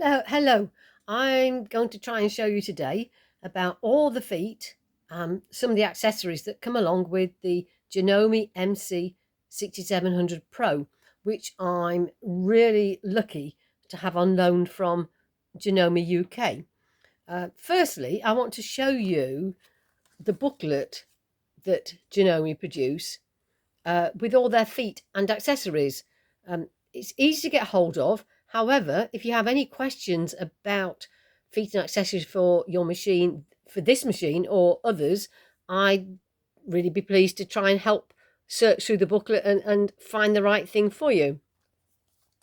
Hello. I'm going to try and show you today about all the feet, some of the accessories that come along with the Janome MC6700pro, which I'm really lucky to have on loan from Janome UK. Firstly, I want to show you the booklet that Janome produce with all their feet and accessories. It's easy to get hold of. However, if you have any questions about feet and accessories for your machine, for this machine or others, I'd really be pleased to try and help search through the booklet and find the right thing for you.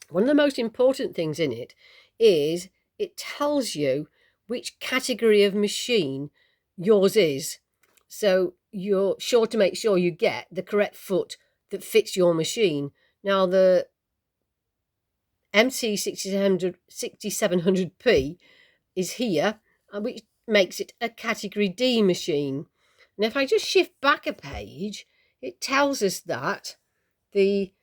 One of the most important things in it is it tells you which category of machine yours is. So you're sure to make sure you get the correct foot that fits your machine. Now, the MC6700p is here, which makes it a category D machine. And if I just shift back a page, it tells us that the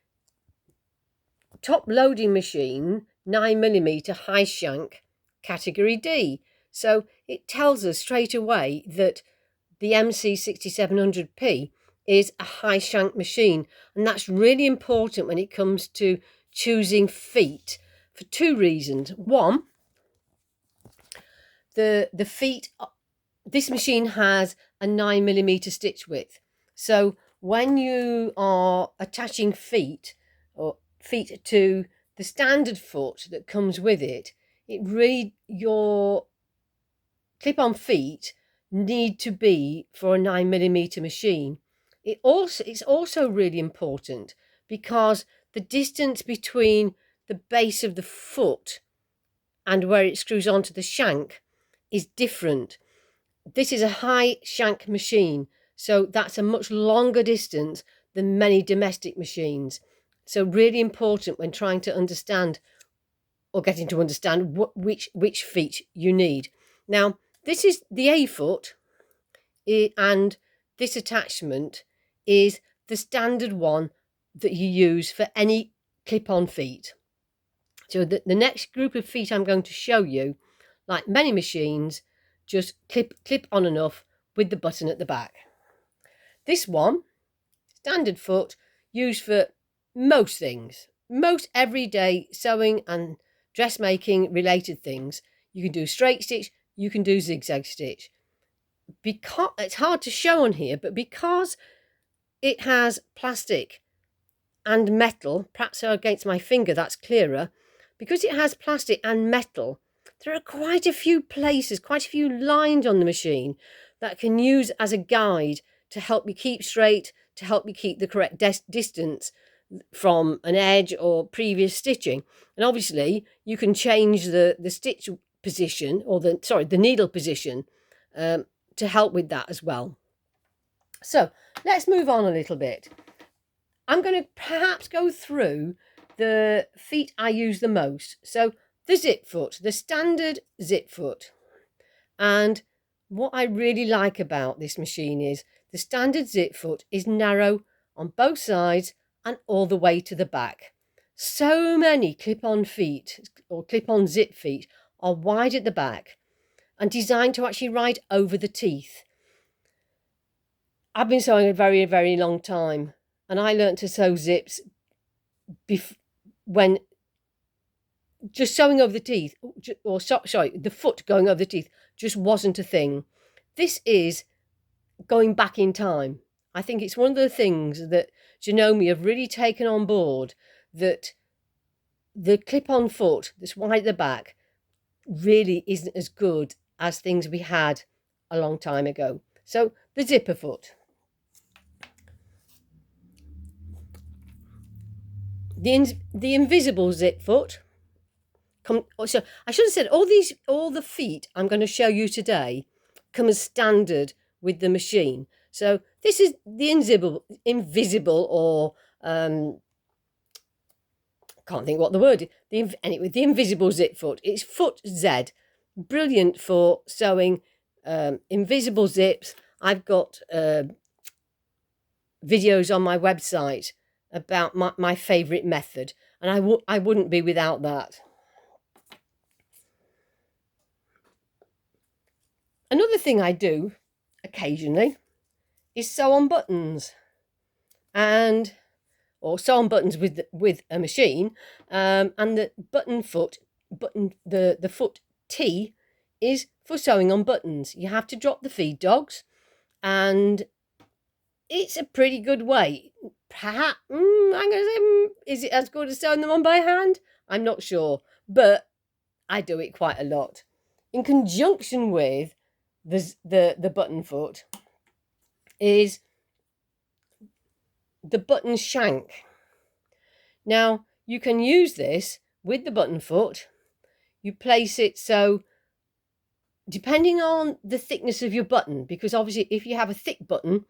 top loading machine, 9mm high shank, category D. So it tells us straight away that the MC6700p is a high shank machine, and that's really important when it comes to choosing feet for two reasons. One, the feet, this machine has a 9mm stitch width, so when you are attaching feet to the standard foot that comes with it, your clip-on feet need to be for a 9mm machine. It's also really important because the distance between the base of the foot and where it screws onto the shank is different. This is a high shank machine, so that's a much longer distance than many domestic machines. So really important when trying to understand or getting to understand which feet you need. Now, this is the A foot, and this attachment is the standard one that you use for any clip-on feet. So the next group of feet I'm going to show you, like many machines, just clip on enough with the button at the back. This one, standard foot, used for most things, most everyday sewing and dressmaking related things. You can do straight stitch, you can do zigzag stitch. Because it's hard to show on here, but because it has plastic and metal, perhaps against my finger that's clearer, because it has plastic and metal, there are quite a few places, quite a few lines on the machine that can use as a guide to help you keep straight, to help you keep the correct distance from an edge or previous stitching. And obviously you can change the stitch position, or the needle position, to help with that as well. So let's move on a little bit. I'm going to perhaps go through the feet I use the most. So the zip foot, the standard zip foot. And what I really like about this machine is the standard zip foot is narrow on both sides and all the way to the back. So many clip-on feet or clip-on zip feet are wide at the back and designed to actually ride over the teeth. I've been sewing a very, very long time, and I learnt to sew zips when just sewing over the teeth, or sorry, the foot going over the teeth just wasn't a thing. This is going back in time. I think it's one of the things that Janome have really taken on board, that the clip-on foot that's wide at the back really isn't as good as things we had a long time ago. So the zipper foot. The invisible zip foot. So I should have said all the feet I'm going to show you today come as standard with the machine. So this is the invisible, or can't think what the word is. Anyway, the invisible zip foot. It's foot Z, brilliant for sewing invisible zips. I've got videos on my website about my favourite method, and I wouldn't be without that. Another thing I do occasionally is sew on buttons, or sew on buttons with a machine, and the the foot T is for sewing on buttons. You have to drop the feed dogs, and it's a pretty good way. Perhaps I'm going to say, is it as good as sewing them on by hand? I'm not sure, but I do it quite a lot in conjunction with the button foot is the button shank. Now you can use this with the button foot. You place it so, depending on the thickness of your button, because obviously if you have a thick button,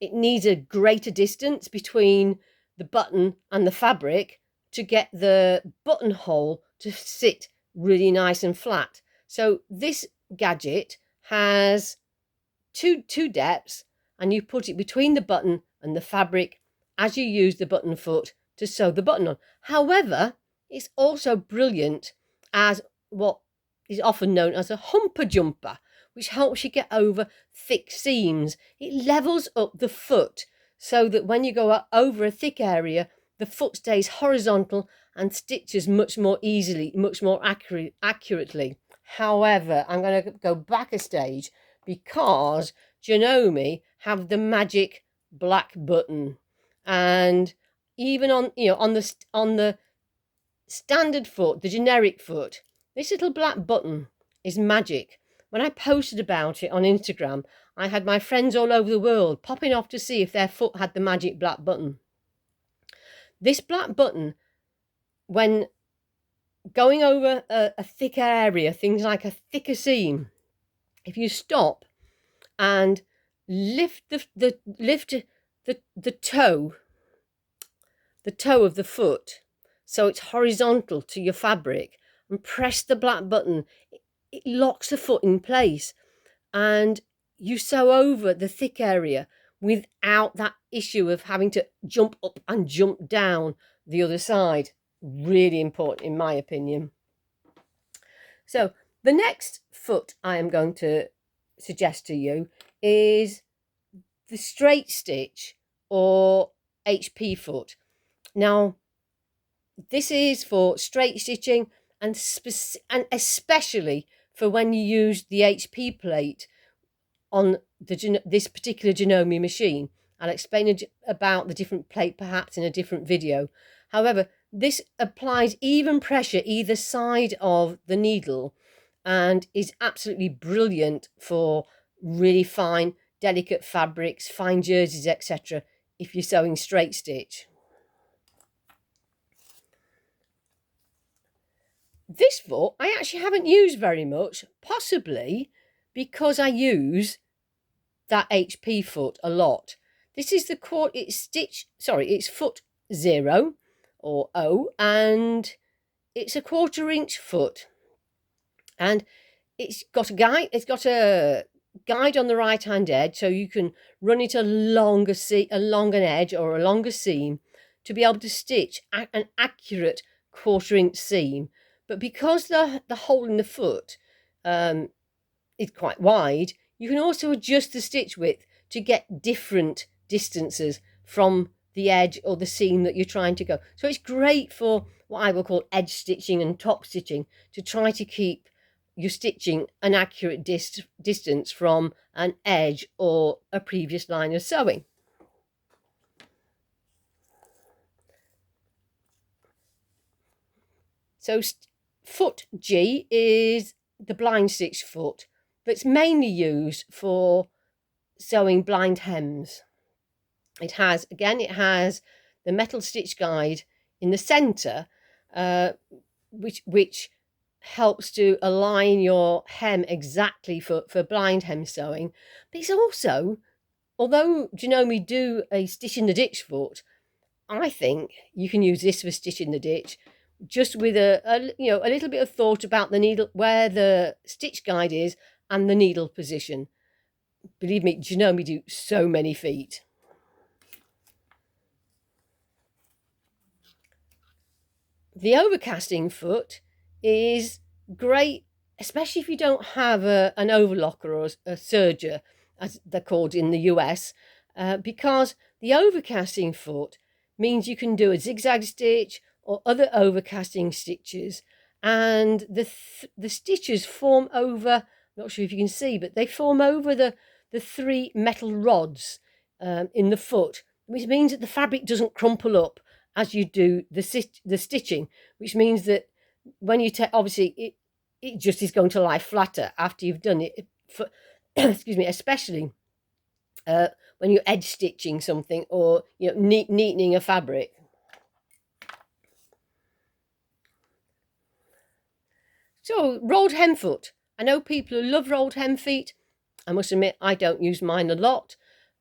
it needs a greater distance between the button and the fabric to get the buttonhole to sit really nice and flat. So this gadget has two depths, and you put it between the button and the fabric as you use the button foot to sew the button on. However, it's also brilliant as what is often known as a humper jumper, which helps you get over thick seams. It levels up the foot so that when you go over a thick area, the foot stays horizontal and stitches much more easily, much more accurately. However, I'm going to go back a stage because Janome have the magic black button, and even on on the standard foot, the generic foot, this little black button is magic. When I posted about it on Instagram, I had my friends all over the world popping off to see if their foot had the magic black button. This black button, when going over a thicker area, things like a thicker seam, if you stop and lift the toe of the foot so it's horizontal to your fabric, and press the black button, it locks the foot in place, and you sew over the thick area without that issue of having to jump up and jump down the other side. Really important in my opinion. So the next foot I am going to suggest to you is the straight stitch or HP foot. Now this is for straight stitching, and especially for when you use the HP plate on this particular Janome machine. I'll explain about the different plate perhaps in a different video. However, this applies even pressure either side of the needle and is absolutely brilliant for really fine, delicate fabrics, fine jerseys, etc. if you're sewing straight stitch. This foot I actually haven't used very much, possibly because I use that HP foot a lot. This is it's foot 0 or O, and it's a 1/4 inch foot, and it's got a guide on the right hand edge, so you can run it along an edge or a longer seam to be able to stitch an accurate 1/4 inch seam. But because the hole in the foot is quite wide, you can also adjust the stitch width to get different distances from the edge or the seam that you're trying to go. So it's great for what I will call edge stitching and top stitching, to try to keep your stitching an accurate distance from an edge or a previous line of sewing. So foot G is the blind stitch foot that's mainly used for sewing blind hems. It has the metal stitch guide in the center, which helps to align your hem exactly for blind hem sewing. But it's also, although Janome do a stitch in the ditch foot, I think you can use this for stitch in the ditch, just with a little bit of thought about the needle, where the stitch guide is, and the needle position. Believe me, Janome do so many feet. The overcasting foot is great especially if you don't have an overlocker or a serger, as they're called in the US, because the overcasting foot means you can do a zigzag stitch or other overcasting stitches, and the stitches form over, not sure if you can see, but they form over the 3 metal rods in the foot, which means that the fabric doesn't crumple up as you do the stitching, which means that when you take, obviously it just is going to lie flatter after you've done it. For, excuse me, especially when you're edge stitching something, or neatening a fabric. So rolled hem foot. I know people who love rolled hem feet. I must admit I don't use mine a lot.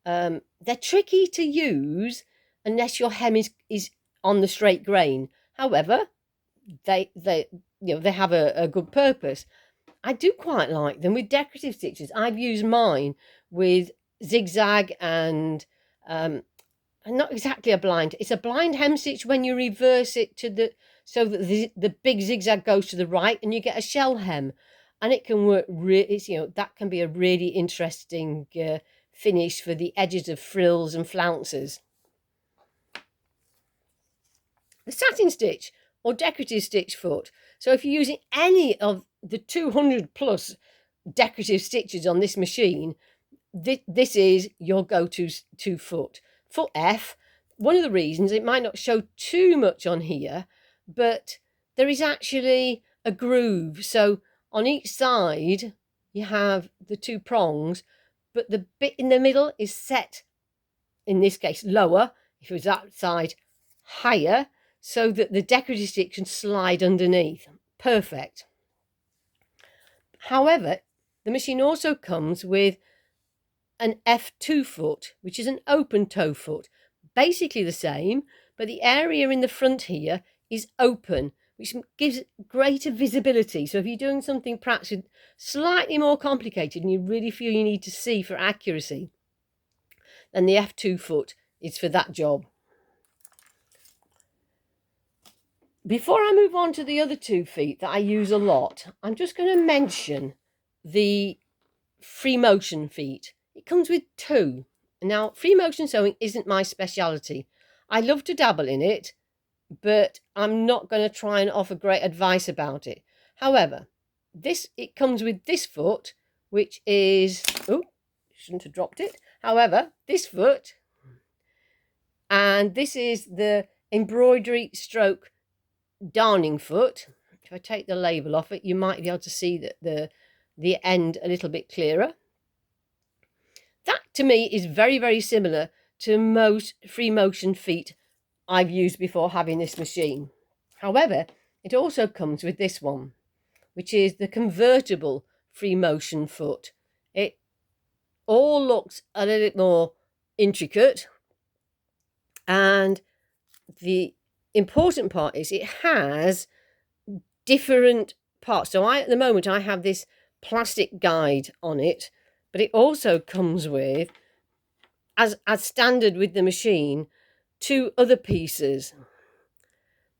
They're tricky to use unless your hem is on the straight grain. However, they have a good purpose. I do quite like them with decorative stitches. I've used mine with zigzag and not exactly a blind. It's a blind hem stitch when you reverse it to so that the big zigzag goes to the right and you get a shell hem, and it can work. That can be a really interesting finish for the edges of frills and flounces. The satin stitch or decorative stitch foot. So if you're using any of the 200 plus decorative stitches on this machine, this is your go-to foot. Foot F. One of the reasons, it might not show too much on here, but there is actually a groove. So on each side you have the 2 prongs, but the bit in the middle is set, in this case lower, if it was that side higher, so that the decorative stitch can slide underneath. Perfect. However, the machine also comes with an F2 foot, which is an open toe foot. Basically the same, but the area in the front here is open, which gives greater visibility. So if you're doing something perhaps slightly more complicated and you really feel you need to see for accuracy, then the F2 foot is for that job. Before I move on to the other 2 feet that I use a lot, I'm just going to mention the free motion feet. It comes with 2. Now, free motion sewing isn't my speciality. I love to dabble in it, but I'm not going to try and offer great advice about it. However, it comes with this foot, which is, oh, shouldn't have dropped it. However, this foot, and this is the embroidery stroke darning foot. If I take the label off it, you might be able to see that the end a little bit clearer. That to me is very, very similar to most free motion feet I've used before having this machine. However, it also comes with this one, which is the convertible free motion foot. It all looks a little bit more intricate, and the important part is it has different parts. So at the moment I have this plastic guide on it, but it also comes with, as standard with the machine, 2 other pieces.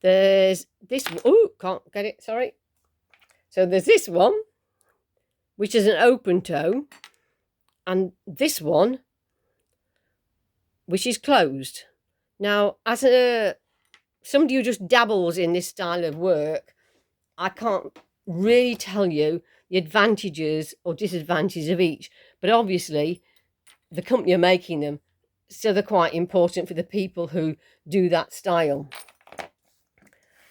There's this, oh, can't get it, sorry. So there's this one, which is an open toe, and this one, which is closed. Now, as somebody who just dabbles in this style of work, I can't really tell you the advantages or disadvantages of each, but obviously the company are making them, so they're quite important for the people who do that style.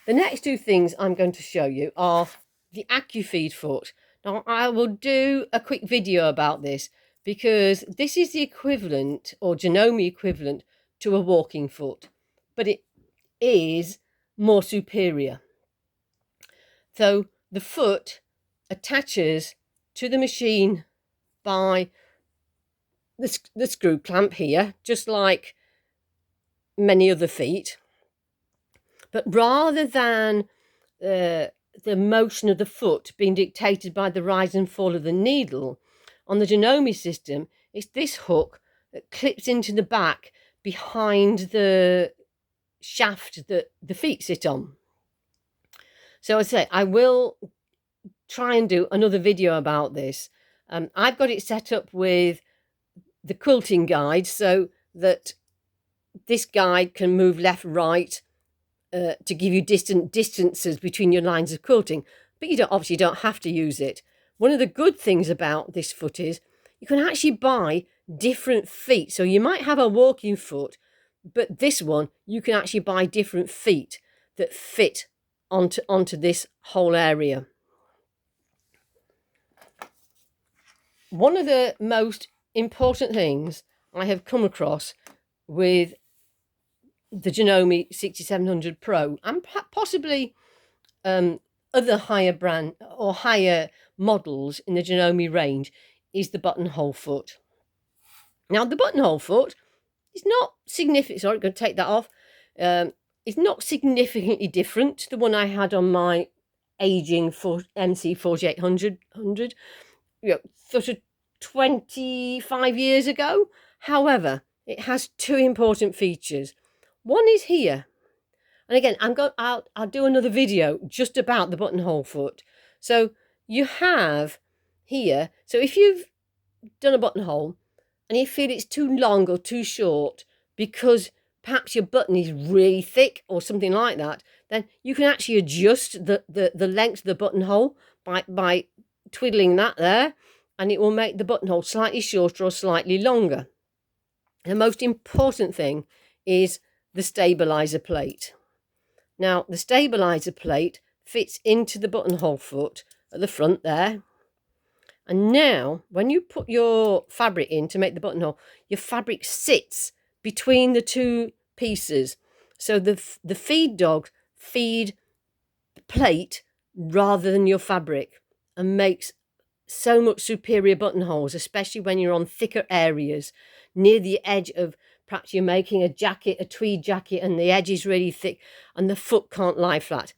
The next 2 things I'm going to show you are the AccuFeed foot. Now, I will do a quick video about this because this is the equivalent, or Janome equivalent, to a walking foot, but it is more superior. So the foot attaches to the machine by the screw clamp here, just like many other feet. But rather than the motion of the foot being dictated by the rise and fall of the needle, on the Janome system, it's this hook that clips into the back behind the shaft that the feet sit on. So I say I will try and do another video about this. I've got it set up with the quilting guide so that this guide can move left, right, to give you distances between your lines of quilting, but you obviously don't have to use it. One of the good things about this foot is you can actually buy different feet. So you might have a walking foot, but this one you can actually buy different feet that fit onto this whole area. One of the most important things I have come across with the Janome 6700pro and possibly other higher brand or higher models in the Janome range is the buttonhole foot. Now the buttonhole foot is not significant. Sorry, I'm going to take that off. It's not significantly different to the one I had on my aging MC6800, sort of 25 years ago. However, it has two important features. One is here, and again, I'll do another video just about the buttonhole foot. So you have here. So if you've done a buttonhole and you feel it's too long or too short because perhaps your button is really thick or something like that, then you can actually adjust the length of the buttonhole by twiddling that there, and it will make the buttonhole slightly shorter or slightly longer. The most important thing is the stabilizer plate. Now, the stabilizer plate fits into the buttonhole foot at the front there. And now, when you put your fabric in to make the buttonhole, your fabric sits between the two pieces. So the feed dogs feed the plate rather than your fabric, and makes so much superior buttonholes, especially when you're on thicker areas near the edge of, perhaps you're making a jacket, a tweed jacket, and the edge is really thick and the foot can't lie flat.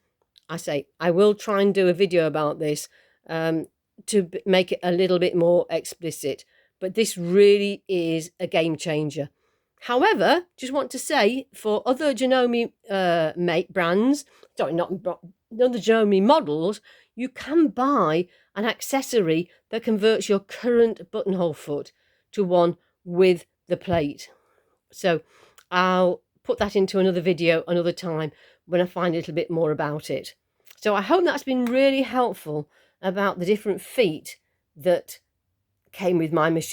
I will try and do a video about this to make it a little bit more explicit, but this really is a game changer. However, just want to say, for other Janome brands, sorry, not other Janome models, you can buy an accessory that converts your current buttonhole foot to one with the plate. So I'll put that into another video another time when I find a little bit more about it. So I hope that's been really helpful about the different feet that came with my machine.